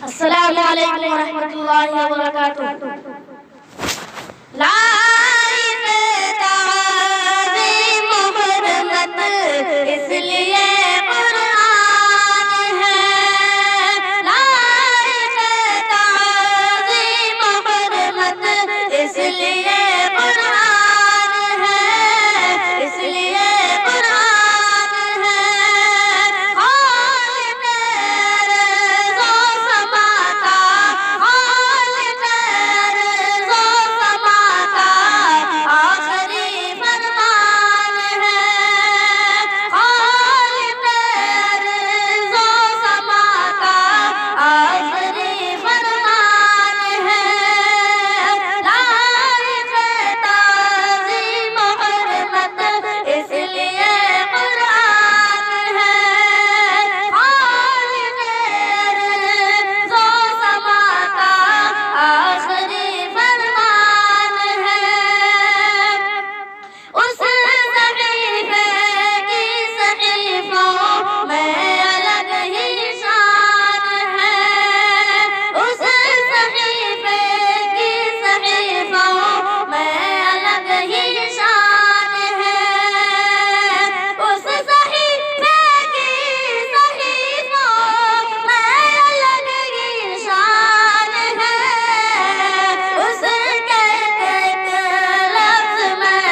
السلام علیکم ورحمۃ اللہ وبرکاتہ۔ لائق تعظیم حرمت اس لیے قرآن ہے، لائق تعظیم حرمت اس لیے قرآن ہے، اس لیے قرآن ہے۔ خالق ارض و سما کا، خالق ارض و سما کا آخری فرمان ہے، خالق ارض و سما کا آخری فرمان ہے۔ لائق تعظیم حرمت اس لیے قرآن ہے، خالق ارض و سما کا آخری فرمان ہے۔ اس صحیفے کی صحیفوں میں الگ ہی شان ہے، اس صحیفے کی صحیفوں میں الگ ہی شان ہے، اس صحیفے کی صحیفوں میں الگ ہی شان ہے، اس کے ایک لفظ میں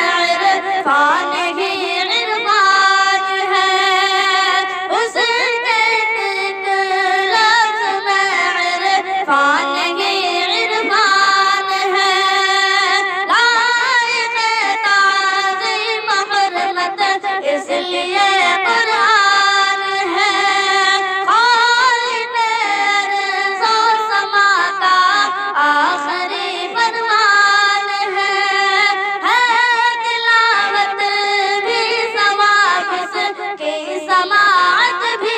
عرفان ہی عرفان ہے، اس کے ایک لفظ میں عرفان ہی عرفان ہے۔ لائق تعظیم حرمت اس لیے قرآن ہے، خالق ارض و سما کا آخری فرمان ہے۔ تلاوت بھی ثواب، اس کی سماعت بھی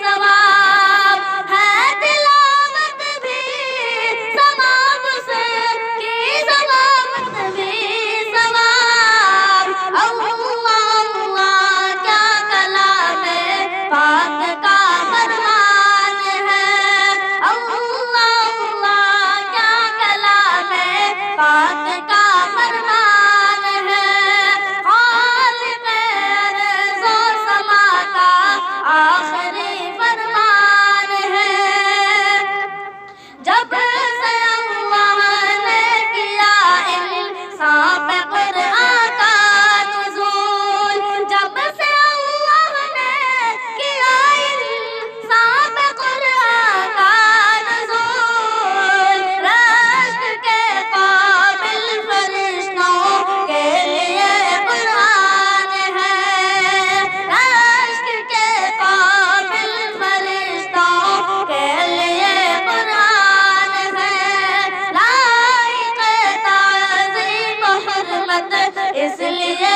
ثواب ہے، تلاوت بھی ثواب، اس کی سماعت بھی ثواب۔ اللہ اللہ کیا کلام پاک کا فرمان ہے، اللہ اللہ کیا کلام پاک کا فرمان ہے۔ خالق ارض و سما کا آخری فرمان ہے۔ جب سے اللہ نے کیا انسان پہ قرآن کا نزول، جب سے اللہ نے کیا انسان پہ قرآن کا نزول، رشک کے قابل فرشتوں کے لیے قرآن ہے، رشک کے قابل فرشتوں کے لیے قرآن ہے۔ لائق تعظیم حرمت اس لیے